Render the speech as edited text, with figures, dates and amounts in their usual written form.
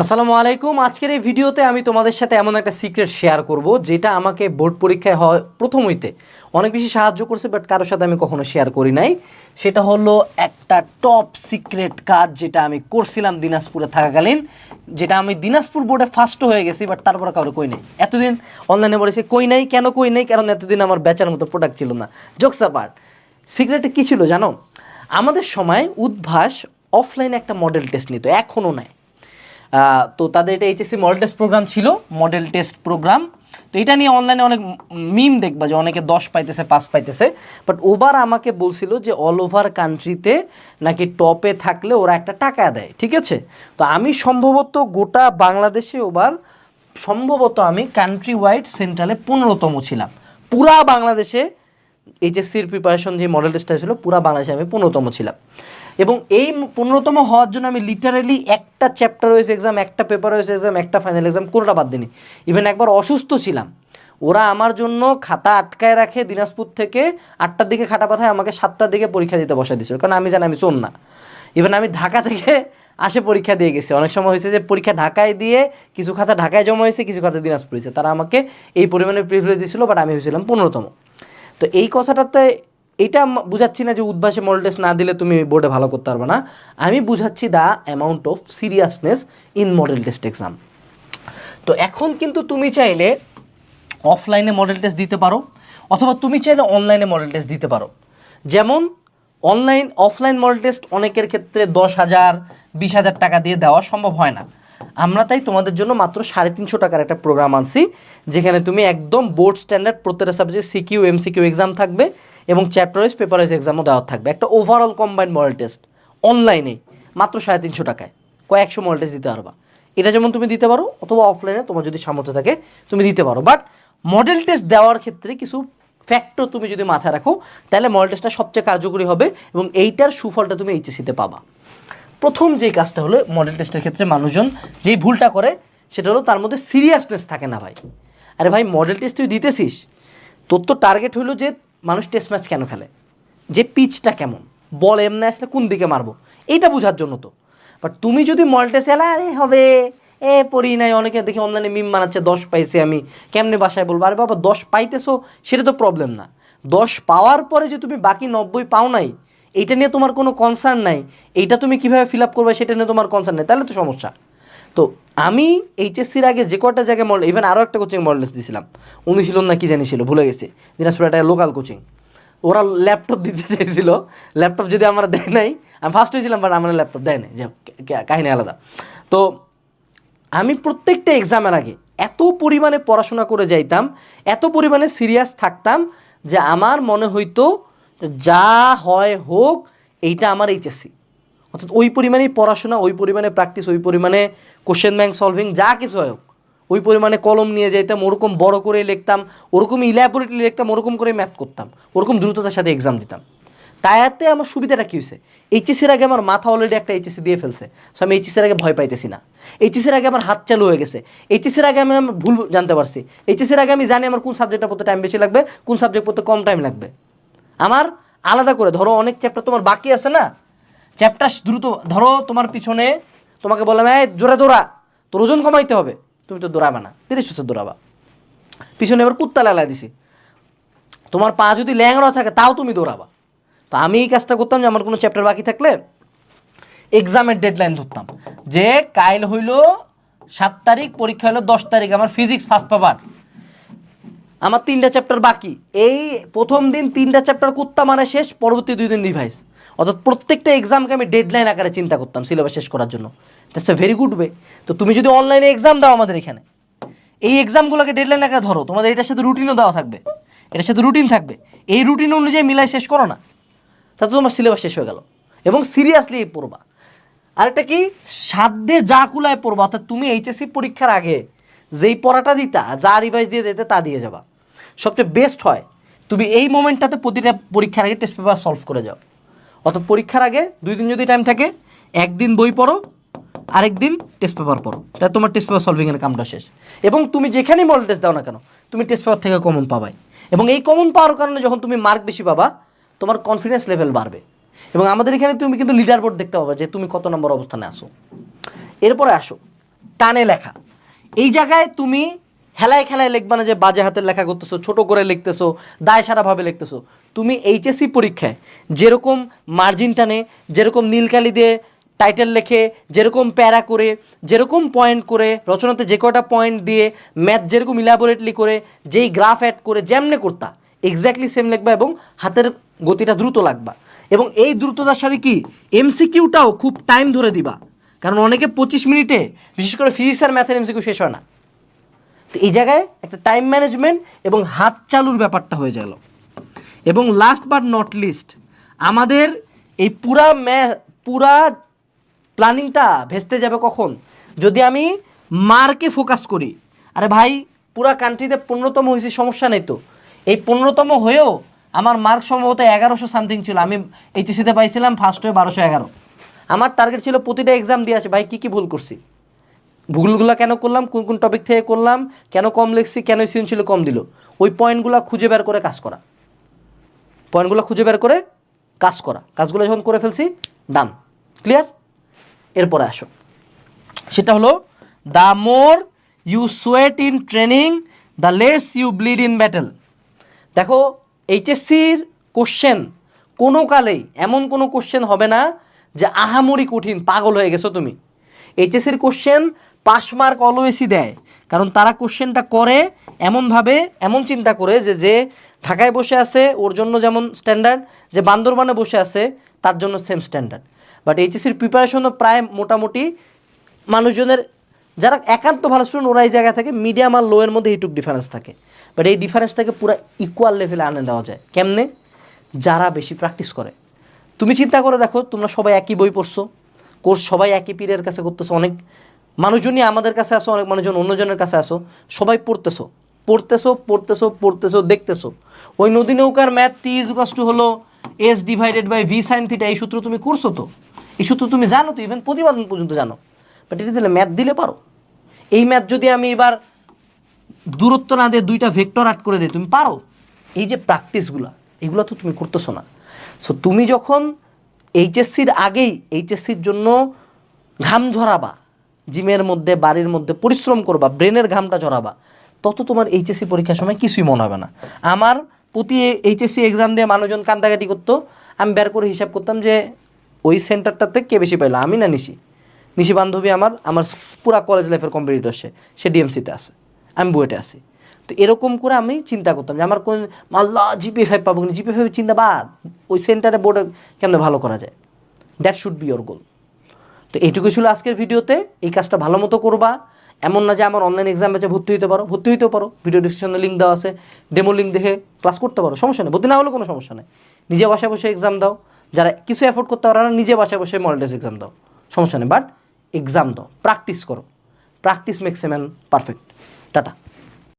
আসসালামু আলাইকুম। আজকের এই ভিডিওতে আমি তোমাদের সাথে এমন একটা সিক্রেট শেয়ার করব যেটা আমাকে বোর্ড পরীক্ষায় প্রথম হইতে অনেক বেশি সাহায্য করছে, বাট কারোর সাথে আমি কখনো শেয়ার করি নাই। সেটা হলো একটা টপ সিক্রেট কাজ যেটা আমি করছিলাম দিনাজপুরে থাকাকালীন, যেটা আমি দিনাজপুর বোর্ডে ফার্স্ট হয়ে গেছি, বাট তারপরে কারো কই নাই। এতদিন অনলাইনে বলেছি কই নাই, কেন কই নাই? কারণ এতদিন আমার বেচার মতো প্রোডাক্ট ছিল না। জোকস অ্যাপার্ট, সিক্রেটটা কী ছিল জানো? আমাদের সময় উদ্ভাস অফলাইনে একটা মডেল টেস্ট নিত, এখনও নেয়। তো তাদের এটা এইচএসসি মডেল টেস্ট প্রোগ্রাম ছিল, মডেল টেস্ট প্রোগ্রাম। তো এটা নিয়ে অনলাইনে অনেক মিম দেখবা যে অনেকে 10 পাইতেছে, 5 পাইতেছে। বাট ওবার আমাকে বলছিল যে অল ওভার কান্ট্রিতে নাকি টপে থাকলে ওরা একটা টাকা দেয়, ঠিক আছে? তো আমি সম্ভবত গোটা বাংলাদেশে ওবার সম্ভবত আমি কান্ট্রি ওয়াইড সেন্ট্রালে 15তম ছিলাম। পুরা বাংলাদেশে এইচএসসির প্রিপারেশন যে মডেল টেস্টটা ছিল, পুরা বাংলাদেশে আমি 15তম ছিলাম। এবং এই 15তম হওয়ার জন্য আমি লিটারেলি একটা চ্যাপ্টার হয়েছে এক্সাম, একটা পেপার হয়েছে এক্সাম, একটা ফাইনাল এক্সাম, কোনোটা বাদ দিইনি। ইভেন একবার অসুস্থ ছিলাম, ওরা আমার জন্য খাতা আটকায় রাখে দিনাজপুর থেকে 8টার দিকে খাতা পাঠায়, আমাকে 7টার দিকে পরীক্ষা দিতে বসা দিয়েছিল, কারণ আমি জানি আমি চোর না। ইভেন আমি ঢাকা থেকে পরীক্ষা দিয়ে গেছি। অনেক সময় হয়েছে যে পরীক্ষা ঢাকায় দিয়ে কিছু খাতা ঢাকায় জমা হয়েছে, কিছু খাতা দিনাজপুর হয়েছে। তারা আমাকে এই পরিমাণে প্রিভিলেজ দিয়েছিল, বাট আমি হয়েছিলাম 15তম। তো এই কথাটাতে এটা বুঝাচ্ছি না যে উদ্ভাসে মডেল টেস্ট না দিলে তুমি বোর্ডে ভালো করতে পারবে না। আমি বুঝাচ্ছি the amount of seriousness in model test exam. তো এখন কিন্তু তুমি চাইলে অফলাইনে মডেল টেস্ট দিতে পারো, অথবা তুমি চাইলে অনলাইনে মডেল টেস্ট দিতে পারো। যেমন অফলাইন মডেল টেস্ট অনেকের ক্ষেত্রে 10,000 20,000 টাকা দিয়ে দেওয়া সম্ভব হয় না। আমরা তাই তোমাদের জন্য মাত্র 350 টাকার একটা প্রোগ্রাম আনছি, যেখানে তুমি একদম বোর্ড স্ট্যান্ডার্ড প্রত্যেকটা সাবজেক্ট সিকিউ এমসিকিউ এক্সাম থাকবে, এবং চ্যাপ্টার ওয়াইজ পেপার ওয়াইজ এক্সামও দেওয়া থাকবে। একটা ওভারঅল কম্বাইন্ড মডেল টেস্ট অনলাইনে মাত্র 350 টাকায় কয়েকশো মডেল টেস্ট দিতে পারবা। এটা যেমন তুমি দিতে পারো, অথবা অফলাইনে তোমার যদি সামর্থ্য থাকে তুমি দিতে পারো। বাট মডেল টেস্ট দেওয়ার ক্ষেত্রে কিছু ফ্যাক্টর তুমি যদি মাথায় রাখো, তাহলে মডেল টেস্টটা সবচেয়ে কার্যকরী হবে, এবং এইটার সুফলটা তুমি এইচএসসিতে পাবা। প্রথম যেই কাজটা হলো, মডেল টেস্টের ক্ষেত্রে মানুষজন যেই ভুলটা করে সেটা হলো তার মধ্যে সিরিয়াসনেস থাকে না। ভাই, আরে ভাই, মডেল টেস্ট তুই দিতেছিস, তোর তো টার্গেট হলো যে মানুষ টেস্ট ম্যাচ কেন খেলে, যে পিচটা কেমন, বল এমনি আসলে কোন দিকে মারবো, এইটা বোঝার জন্য তো। বাট তুমি যদি মডেল টেস্ট এলা আরে হবে পড়ি নাই, অনেকে দেখি অনলাইনে মিম বানাচ্ছে 10 পাইছে, আমি কেমনে বাসায় বলবো? আরে বাবা, 10 পাইতেছো সেটা তো প্রবলেম না। 10 পাওয়ার পরে যে তুমি বাকি 90 পাও নাই, এইটা নিয়ে তোমার কোনো কনসার্ন নাই, এইটা তুমি কীভাবে ফিল আপ করবে সেটা নিয়ে তোমার কনসার্ন নেই, তাহলে তো সমস্যা। তো আমি এইচএসসির আগে যে কটা জায়গায় মডেল, ইভেন আরও একটা কোচিং মডেল টেস্ট দিয়েছিলাম, অনুশীলন না কি জানি ছিল, ভুলে গেছি, দিনাজপুর একটা লোকাল কোচিং। ওরা ল্যাপটপ দিতে চাইছিল, ল্যাপটপ যদি আমরা দেয় নাই, আমি ফার্স্ট হয়েছিলাম, বাট আমার ল্যাপটপ দেয় নাই, যে কাহিনী আলাদা। তো আমি প্রত্যেকটা এক্সামের আগে এত পরিমাণে পড়াশোনা করে যাইতাম, এত পরিমাণে সিরিয়াস থাকতাম, যে আমার মনে হইতো যা হয় হোক, এইটা আমার এইচএসসি। অর্থাৎ ওই পরিমাণেই পড়াশোনা, ওই পরিমাণে প্র্যাকটিস, ওই পরিমাণে কোশ্চেন ব্যাংক সলভিং, যা কিছু হয় হোক, ওই পরিমাণে কলম নিয়ে যাইতাম, ওরকম বড় করে লিখতাম, ওরকম ইলাবোরেটলি লিখতাম, ওরকম করে ম্যাথ করতাম, ওরকম দ্রুততার সাথে এক্সাম দিতাম। তাইতে আমার সুবিধাটা কী হয়েছে, এইচএসির আগে আমার মাথা অলরেডি একটা এইচএসসি দিয়ে ফেলছে, সো আমি এইচএসির আগে ভয় পাইতেছি না। এইচএসির আগে আমার হাত চালু হয়ে গেছে, এইচএসির আগে আমি আমার ভুল জানতে পারছি, এইচএসির আগে আমি জানি আমার কোন সাবজেক্টটা পড়তে টাইম বেশি লাগবে, কোন সাবজেক্ট পড়তে কম টাইম লাগবে। আমার আলাদা করে ধরো অনেক চ্যাপ্টার তোমার বাকি আছে না, চ্যাপ্টার দ্রুত ধরো, তোমার পিছনে তোমাকে বললাম জোরে দৌড়া, তোর ওজন কমাইতে হবে, তুমি তো দৌড়াবে না, তিরিশ বছর দৌড়াবা। পিছনে এবার কুত্তা লালা দিছি, তোমার পা যদি ল্যাংড়া থাকে তাও তুমি দৌড়াবা। তো আমি এই কাজটা করতাম যে আমার কোনো চ্যাপ্টার বাকি থাকলে এক্সামের ডেডলাইন ধরতাম, যে কাইল হইল 7 তারিখ, পরীক্ষা হলো 10 তারিখ, আমার ফিজিক্স ফার্স্ট পেপার, আমার 3টা চ্যাপ্টার বাকি, এই প্রথম দিন 3টা চ্যাপ্টার করতাম, মানে শেষ, পরবর্তী 2 দিন রিভাইজ। অর্থাৎ প্রত্যেকটা এক্সামকে আমি ডেডলাইন আকারে চিন্তা করতাম সিলেবাস শেষ করার জন্য। That's a very good way. তো তুমি যদি অনলাইনে এক্সাম দাও আমাদের এখানে, এই এক্সামগুলোকে ডেডলাইন আকারে ধরো, তোমাদের এটার সাথে রুটিনও দেওয়া থাকবে, এটার সাথে রুটিন থাকবে, এই রুটিন অনুযায়ী মিলাই শেষ করো না, তাতে তোমার সিলেবাস শেষ হয়ে গেল। এবং সিরিয়াসলি পড়বা। আরেকটা কি, সাধ্যে যা কুলায় পড়বা। অর্থাৎ তুমি এইচএসসি পরীক্ষার আগে যেই পড়াটা দিতা, যা রিভাইজ দিয়ে যেতে তা দিয়ে যাবা। সবচেয়ে বেস্ট হয় তুমি এই মোমেন্টটাতে প্রতিটা পরীক্ষার আগে টেস্ট পেপার সলভ করে যাও। অর্থাৎ পরীক্ষার আগে 2 দিন যদি টাইম থাকে, একদিন বই পড়ো, আরেকদিন টেস্ট পেপার পড়ো, তাই তোমার টেস্ট পেপার সলভিংয়ের কামটা শেষ। এবং তুমি যেখানেই মডেল টেস্ট দাও না কেন, তুমি টেস্ট পেপার থেকে কমন পাবাই। এবং এই কমন পাওয়ার কারণে যখন তুমি মার্ক বেশি পাবা, তোমার কনফিডেন্স লেভেল বাড়বে। এবং আমাদের এখানে তুমি কিন্তু লিডার বোর্ড দেখতে পাবা যে তুমি কত নম্বর অবস্থানে আসো। এরপরে আসো, টানে লেখা। এই জায়গায় তুমি হেলায় খেলায় লিখবা না যে বাজে হাতের লেখা করতেছো, ছোট করে লিখতেছো, দায় সারাভাবে লিখতেছো। তুমি এইচএসসি পরীক্ষায় যেরকম মার্জিন টানে, যেরকম নীলকালি দিয়ে টাইটেল লেখে, যেরকম প্যারা করে, যেরকম পয়েন্ট করে, রচনাতে যে কয়টা পয়েন্ট দিয়ে, ম্যাথ যেরকম ইলাবোরেটলি করে, যেই গ্রাফ অ্যাড করে যেমনে করতা এক্স্যাক্টলি সেম লিখবা এবং হাতের গতিটা দ্রুত লাগবা। এবং এই দ্রুততার সাথে কি এমসিকিউটাও খুব টাইম ধরে দিবা, কারণ অনেকে 25 মিনিটে, বিশেষ করে ফিজিক্স আর ম্যাথের এমসিকিউ শেষ হয় না। তো এই জায়গায় একটা টাইম ম্যানেজমেন্ট এবং হাত চালুর ব্যাপারটা হয়ে গেল। এবং লাস্ট বাট নট লিস্ট, আমাদের এই পুরা প্ল্যানিংটা ভেস্তে যাবে কখন? যদি আমি মার্কে ফোকাস করি। আরে ভাই, পুরা কান্ট্রিতে 15তম হয়েছি, সমস্যা নেই তো। এই 15তম হয়েও আমার মার্ক সম্ভবত 1100 সামথিং ছিল। আমি এইচএসিতে পাইছিলাম ফার্স্ট হয়ে 1211। আমার টার্গেট ছিল প্রতিটা এক্সাম দিয়ে আসে। ভাই, কী ভুল করছি, ভুলগুলো কেন করলাম, কোন কোন টপিক থেকে করলাম, কেন কম লিখছি, কেন সৃজনশীল কম দিল, ওই পয়েন্টগুলো খুঁজে বের করে কাজ করা। কাজগুলো যখন করে ফেলছি, ডান, ক্লিয়ার। এরপরে আসো, সেটা হলো the more you sweat in training the less you bleed in battle. দেখো, এইচএসসির কোশ্চেন কোনো কালেই এমন কোনো কোশ্চেন হবে না যে আহামরি কঠিন, পাগল হয়ে গেছো তুমি। এইচএসসির কোশ্চেন পাস মার্ক অলওয়েজই দেয়, কারণ তারা কোশ্চেনটা করে এমনভাবে, এমন চিন্তা করে যে যে ঢাকায় বসে আছে ওর জন্য যেমন স্ট্যান্ডার্ড, যে বান্দরবানে বসে আছে তার জন্য সেম স্ট্যান্ডার্ড। বাট এইচএসির প্রিপারেশনও প্রায় মোটামুটি মানুষজনের যারা একান্ত ভালো স্টুডেন্ট ওরা এই জায়গা থেকে মিডিয়াম আর লোয়ের মধ্যে এইটুক ডিফারেন্স থাকে। বাট এই ডিফারেন্সটাকে পুরো ইকুয়াল লেভেলে আনে দেওয়া যায় কেমনে? যারা বেশি প্র্যাকটিস করে। তুমি চিন্তা করে দেখো, তোমরা সবাই একই বই পড়ছো, কোর্স সবাই একই পীরের কাছে করতেছো, অনেক মানুষজনই আমাদের কাছে আসো, অনেক মানুষজন অন্যজনের কাছে আসো, সবাই পড়তেছো, দেখতেছো। ওই নদী নৌকার ম্যাথ T= হলো S/V/V sin θ, এই সূত্র তুমি করছো তো, এই সূত্র তুমি জানো তো, ইভেন প্রতিপাদন পর্যন্ত জানো। বাট এটা দিলে ম্যাথ দিলে পারো। এই ম্যাথ যদি আমি এবার দূরত্ব না দিয়ে দুইটা ভেক্টর আট করে দিই, তুমি পারো। এই যে প্র্যাকটিসগুলো, এগুলো তো তুমি করতেছো না। সো তুমি যখন এইচএসসির আগেই এইচএসসির জন্য ঘাম ঝরাবা, জিমের মধ্যে বাড়ির মধ্যে পরিশ্রম করবা, ব্রেনের ঘামটা ঝরাবা, তত তোমার এইচএসসি পরীক্ষার সময় কিছুই মনে হবে না। আমার প্রতি এইচএসসি এক্সাম দিয়ে মানুষজন কান্দাকাটি করতো, আমি বের করে হিসাব করতাম যে ওই সেন্টারটাতে কে বেশি পাইলো, আমি না নিশি বান্ধবী আমার পুরা কলেজ লাইফের কম্পিটিটর, সে ডিএমসিতে আছে, আমি বুয়েটে আছি। তো এরকম করে আমি চিন্তা করতাম যে আমার কোন আল্লাহ GPA 5 পাবো, কিন্তু GPA 5 চিন্তা বাদ, ওই সেন্টারে বোর্ডে কেমন ভালো করা যায়, দ্যাট শুড বি ইয়োর গোল। তো এইটুকু ছিল আজকের ভিডিওতে। এই কাজটা ভালো মতো করবা। এমন না যে আমার অনলাইন এক্সাম ব্যাচে ভর্তি হইতেও পারো, ভিডিও ডিসক্রিপশনে লিঙ্ক দেওয়া আছে, ডেমো লিঙ্ক দেখে ক্লাস করতে পারো, সমস্যা নেই। ভর্তি না হলে কোনো সমস্যা নেই, নিজে বাসায় বসে এক্সাম দাও। যারা কিছু অ্যাফোর্ড করতে পারো না, নিজে বাসায় বসে মডেল টেস্ট এক্সাম দাও, সমস্যা নেই। বাট এক্সাম দাও, প্র্যাকটিস করো, practice makes a man perfect. Tata.